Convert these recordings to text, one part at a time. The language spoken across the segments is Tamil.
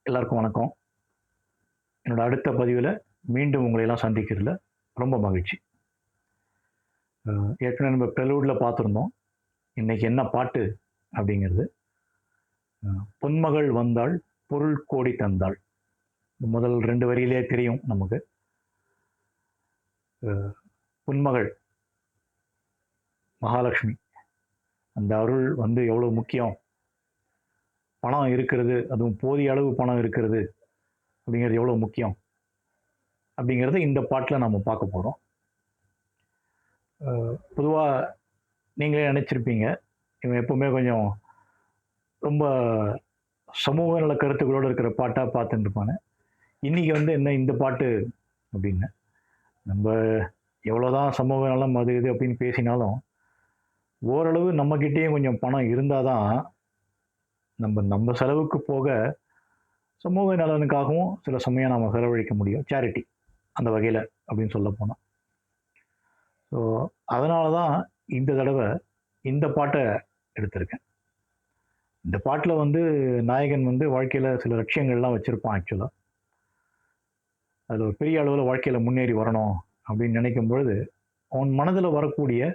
எல்லாருக்கும் வணக்கம். என்னோட அடுத்த பதிவில் மீண்டும் உங்களை எல்லாம் சந்திக்கிறதுல ரொம்ப மகிழ்ச்சி. ஏற்கனவே நம்ம ப்ரெலூடில் பார்த்துருந்தோம். இன்னைக்கு என்ன பாட்டு அப்படிங்கிறது, பொன்மகள் வந்தாள் பொருள் கோடி தந்தாள். முதல் 2 வரியிலே தெரியும் நமக்கு. பொன்மகள் மகாலட்சுமி, அந்த அருள் வந்து எவ்வளோ முக்கியம், பணம் இருக்கிறது, அதுவும் போதிய அளவு பணம் இருக்கிறது அப்படிங்கிறது எவ்வளோ முக்கியம் அப்படிங்கிறத இந்த பாட்டில் நம்ம பார்க்க போகிறோம். பொதுவாக நீங்களே நினச்சிருப்பீங்க, இவன் எப்பவுமே கொஞ்சம் ரொம்ப சமூக நல கருத்துக்களோடு இருக்கிற பாட்டாக பார்த்துட்டு இருப்பானே. இன்றைக்கி வந்து என்ன இந்த பாட்டு அப்படின்னு, நம்ம எவ்வளோதான் சமூக நலம் அது இது அப்படின்னு பேசினாலும் ஓரளவு நம்மக்கிட்டேயும் கொஞ்சம் பணம் இருந்தால் தான் நம்ம செலவுக்கு போக சமூக நலனுக்காகவும் சில சமயம் நம்ம செலவழிக்க முடியும். சேரிட்டி அந்த வகையில் அப்படின்னு சொல்ல போனால். ஸோ அதனால தான் இந்த தடவை இந்த பாட்டை எடுத்திருக்கேன். இந்த பாட்டில் வந்து நாயகன் வந்து வாழ்க்கையில் சில லட்சியங்கள்லாம் வச்சுருப்பான். ஆக்சுவலாக அதில் ஒரு பெரிய அளவில் வாழ்க்கையில் முன்னேறி வரணும் அப்படின்னு நினைக்கும் பொழுது அவன் மனதில் வரக்கூடிய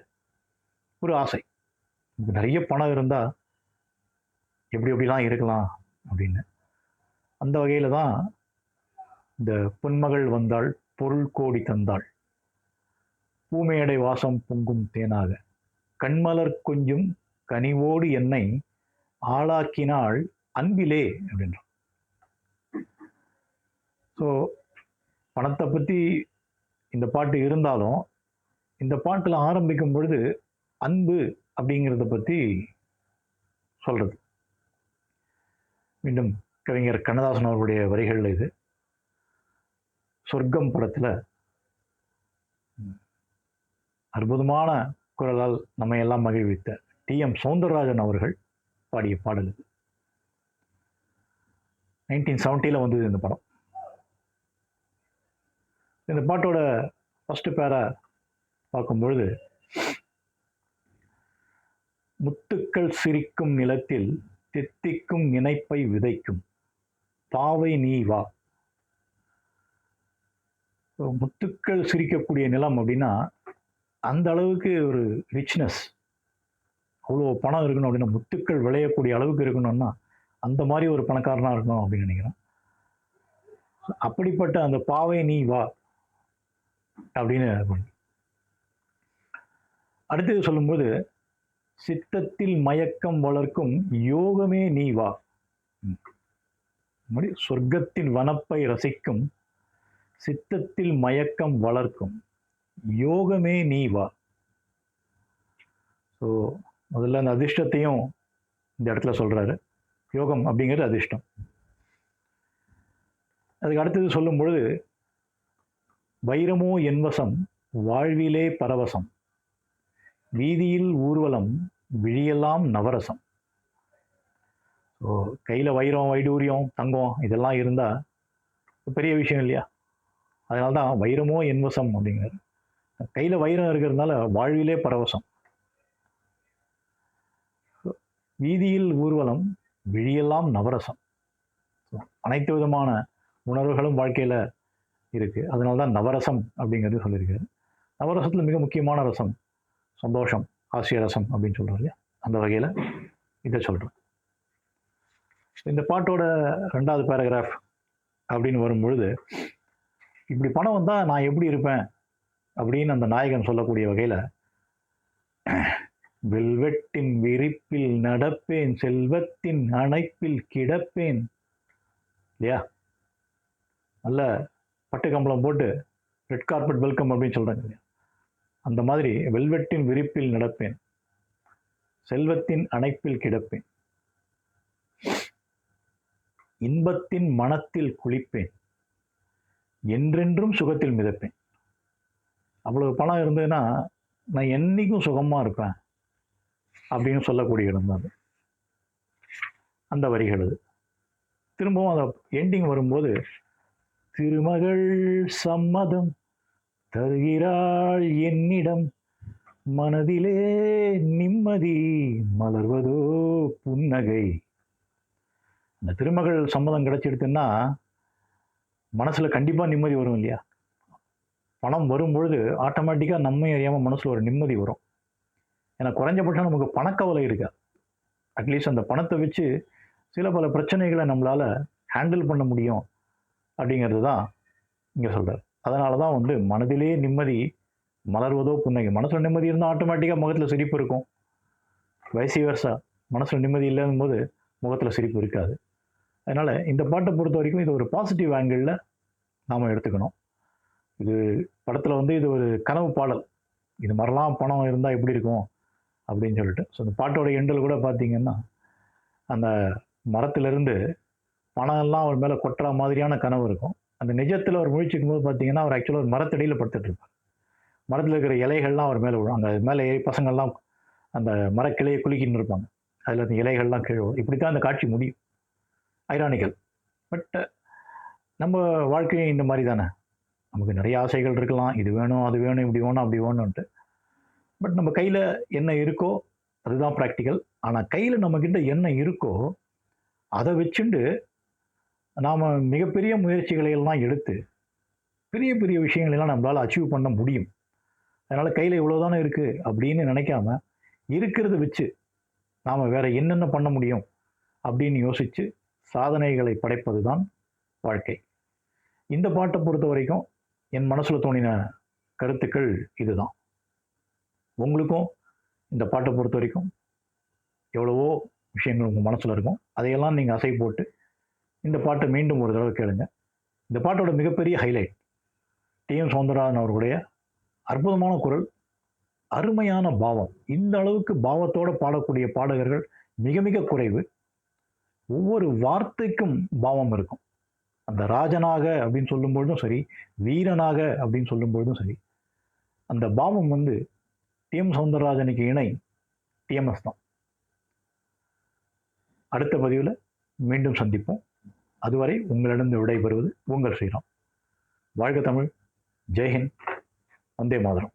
ஒரு ஆசை, நிறைய பணம் இருந்தால் எப்படி எப்படிலாம் இருக்கலாம் அப்படின்னு. அந்த வகையில் தான் இந்த பொன்மகள் வந்தாள் பொருள் கோடி தந்தாள், பூமேடை வாசம் பொங்கும் தேனாக, கண்மலர் கொஞ்சும் கனிவோடு என்னை ஆளாக்கினாள் அன்பிலே அப்படின்றான். ஸோ பணத்தை பற்றி இந்த பாட்டு இருந்தாலும் இந்த பாட்டில் ஆரம்பிக்கும் பொழுது அன்பு அப்படிங்கிறத பற்றி சொல்கிறது. மீண்டும் கவிஞர் கண்ணதாசன் அவர்களுடைய வரிகளில் இது. சொர்க்கம் படத்தில் அற்புதமான குரலால் நம்ம எல்லாம் மகிழ்வித்த டி.எம். சௌந்தரராஜன் அவர்கள் பாடிய பாடல் இது. 1970 வந்தது இந்த படம். இந்த பாட்டோட ஃபர்ஸ்ட் பேரா பார்க்கும்பொழுது, முத்துக்கள் சிரிக்கும் நிலத்தில் தித்திக்கும் நினைப்பை விதைக்கும் பாவை நீ வா. முத்துக்கள் சிரிக்கக்கூடிய நிலம் அப்படின்னா அந்த அளவுக்கு ஒரு ரிச்னஸ், அவ்வளோ பணம் இருக்கணும் அப்படின்னா, முத்துக்கள் விளையக்கூடிய அளவுக்கு இருக்கணும்னா அந்த மாதிரி ஒரு பணக்காரனாக இருக்கணும் அப்படின்னு நினைக்கிறேன். அப்படிப்பட்ட அந்த பாவை நீ வா அப்படின்னு அடுத்தது சொல்லும்போது, சித்தத்தில் மயக்கம் வளர்க்கும் யோகமே நீ வா, சொர்க்கத்தின் வனப்பை ரசிக்கும் சித்தத்தில் மயக்கம் வளர்க்கும் யோகமே நீ வா. ஸோ முதல்ல அந்த அதிர்ஷ்டத்தையும் இந்த இடத்துல சொல்றாரு. யோகம் அப்படிங்கிறது அதிர்ஷ்டம். அதுக்கு அடுத்தது சொல்லும் பொழுது, வைரமோ என்வசம் வாழ்விலே பரவசம், வீதியில் ஊர்வலம் விழியெல்லாம் நவரசம். ஸோ கையில் வைரம் வைடூரியம் தங்கம் இதெல்லாம் இருந்தால் பெரிய விஷயம் இல்லையா? அதனால்தான் வைரமோ என்வசம் அப்படிங்கிறார். கையில் வைரம் இருக்கிறதுனால வாழ்விலே பரவசம், வீதியில் ஊர்வலம் விழியெல்லாம் நவரசம். அனைத்து விதமான உணர்வுகளும் வாழ்க்கையில் இருக்குது. அதனால தான் நவரசம் அப்படிங்கிறது சொல்லியிருக்காரு. நவரசத்தில் மிக முக்கியமான ரசம் சந்தோஷம், ஆசிய ரசம் அப்படின்னு சொல்கிறோம் இல்லையா? அந்த வகையில் இதை சொல்கிறேன். இந்த பாட்டோட 2வது பேராகிராஃப் அப்படின்னு வரும்பொழுது, இப்படி பணம் வந்தால் நான் எப்படி இருப்பேன் அப்படின்னு அந்த நாயகன் சொல்லக்கூடிய வகையில், வெல்வெட்டின் விரிப்பில் நடப்பேன் செல்வத்தின் அணைப்பில் கிடப்பேன் இல்லையா? நல்ல பட்டு கம்பளம் போட்டு ரெட் கார்பெட் வெல்கம் அப்படின்னு சொல்கிறாங்க இல்லையா? அந்த மாதிரி வெல்வெட்டின் விரிப்பில் நடப்பேன் செல்வத்தின் அணைப்பில் கிடப்பேன், இன்பத்தின் மனத்தில் குளிப்பேன் என்றென்றும் சுகத்தில் மிதப்பேன். அவ்வளவு பணம் இருந்ததுன்னா நான் என்னைக்கும் சுகமாக இருப்பேன் அப்படின்னு சொல்லக்கூடிய இடம் தான் அந்த வரிகள். அது திரும்பவும் அந்த எண்டிங் வரும்போது, திருமகள் சம்மதம் தருகிறாள் என்னிடம், மனதிலே நிம்மதி மலர்வதோ புன்னகை. இந்த திருமகள் சம்மதம் கிடைச்சிடுதுன்னா மனசுல கண்டிப்பா நிம்மதி வரும் இல்லையா? பணம் வரும்பொழுது ஆட்டோமேட்டிக்கா நம்மை அறியாம மனசுல ஒரு நிம்மதி வரும். ஏன்னா குறைஞ்சபட்சம் நமக்கு பணக்கவலை இருக்காது. அட்லீஸ்ட் அந்த பணத்தை வச்சு சில பல பிரச்சனைகளை நம்மளால ஹேண்டில் பண்ண முடியும் அப்படிங்கிறது தான் இங்க சொல்றாரு. அதனால தான் வந்து மனதிலே நிம்மதி மலர்வதோ புன்னகை. மனசுல நிம்மதி இருந்தா ஆட்டோமேட்டிக்கா முகத்துல சிரிப்பு இருக்கும். வைசி வெர்சா. மனசுல நிம்மதி இல்லாதம்போது முகத்துல சிரிப்பு இருக்காது. அதனால இந்த பாட்டை பொறுத்தவரைக்கும் இது ஒரு பாசிட்டிவ் ஆங்கிள்ல நாம எடுத்துக்கணும். இது படத்துல வந்து இது ஒரு கனவு பாடல். இது மாரிலாம் பணம் இருந்தா எப்படி இருக்கும்? அப்படின்னு சொல்லிட்டு. ஸோ இந்த பாட்டோட எண்டில் கூட பார்த்தீங்கன்னா, அந்த மரத்திலிருந்து பணம் எல்லாம் அவர் மேல கொட்டுற மாதிரியான கனவு இருக்கும். அந்த நிஜத்துல அவர் முழிச்சுக்கும்போது பார்த்தீங்கன்னா, அவர் ஆக்சுவலா ஒரு மரத்தடியில படுத்துட்டு இருப்பார். மரத்துல இருக்கிற இலைகள்லாம் அவர் மேல விழும். அங்க மேல ஏறி பசங்கள்லாம் அந்த மரக்கிளைய குலுக்கின்னு இருப்பாங்க. அதுல அந்த இலைகள்லாம் கீழ விழும். இப்படித்தான் அந்த காட்சி முடியும். ஐரானிக்கல். பட் நம்ம வாழ்க்கையும் இந்த மாரி தானே. நமக்கு நெறைய ஆசைகள் இருக்கலாம். இது வேணும், அது வேணும், இப்படி வேணும், அப்படி வேணும்ன்ட்டு. பட் நம்ம கையில என்ன இருக்கோ, அதுதான் பிராக்டிகல். ஆனா கையில நம்மகிட்ட என்ன இருக்கோ, அத வச்சுண்டு நாம மிகப்பெரிய முயற்சிகளை எல்லாம் எடுத்து, பெரிய பெரிய விஷயங்களை எல்லாம் நம்மளால அச்சீவ் பண்ண முடியும். அதனால கையில இவ்வளோ தானே இருக்கு அப்படின்னு நினைக்காம, இருக்கிறத வச்சு நாம வேற என்னென்ன பண்ண முடியும் அப்படின்னு யோசிச்சு சாதனைகளை படைப்பது தான் வாழ்க்கை. இந்த பாட்ட பொறுத்தவரைக்கும் என் மனசுல தோணின கருத்துக்கள் இதுதான். உங்களுக்கும் இந்த பாட்ட பொறுத்தவரைக்கும் எவ்வளவோ விஷயங்கள் உங்க மனசுல இருக்கும். அதையெல்லாம் நீங்க அசை போட்டு இந்த பாட்ட மீண்டும் ஒரு தடவ கேளுங்க. இந்த பாட்டோட மிகப்பெரிய ஹைலைட் டி.எம். சௌந்தரராஜன் அவர்களுடைய அற்புதமான குரல், அருமையான பாவம். இந்த அளவுக்கு பாவத்தோட பாடக்கூடிய பாடகர்கள் மிக மிக குறைவு. ஒவ்வொரு வார்த்தைக்கும் பாவம் இருக்கும். அந்த ராஜனாக அப்படின்னு சொல்லும்பொழுதும் சரி, வீரனாக அப்படின்னு சொல்லும்பொழுதும் சரி, அந்த பாவம் வந்து டி.எம். சௌந்தரராஜனுக்கு இணை டி.எம்.எஸ் தான். அடுத்த பதிவுல மீண்டும் சந்திப்போம். அதுவரை உங்களிடம் விடைபெறுவது உங்கள் ஸ்ரீராம். வாழ்க தமிழ். ஜெய் ஹிந்த். வந்தே மாதரம்.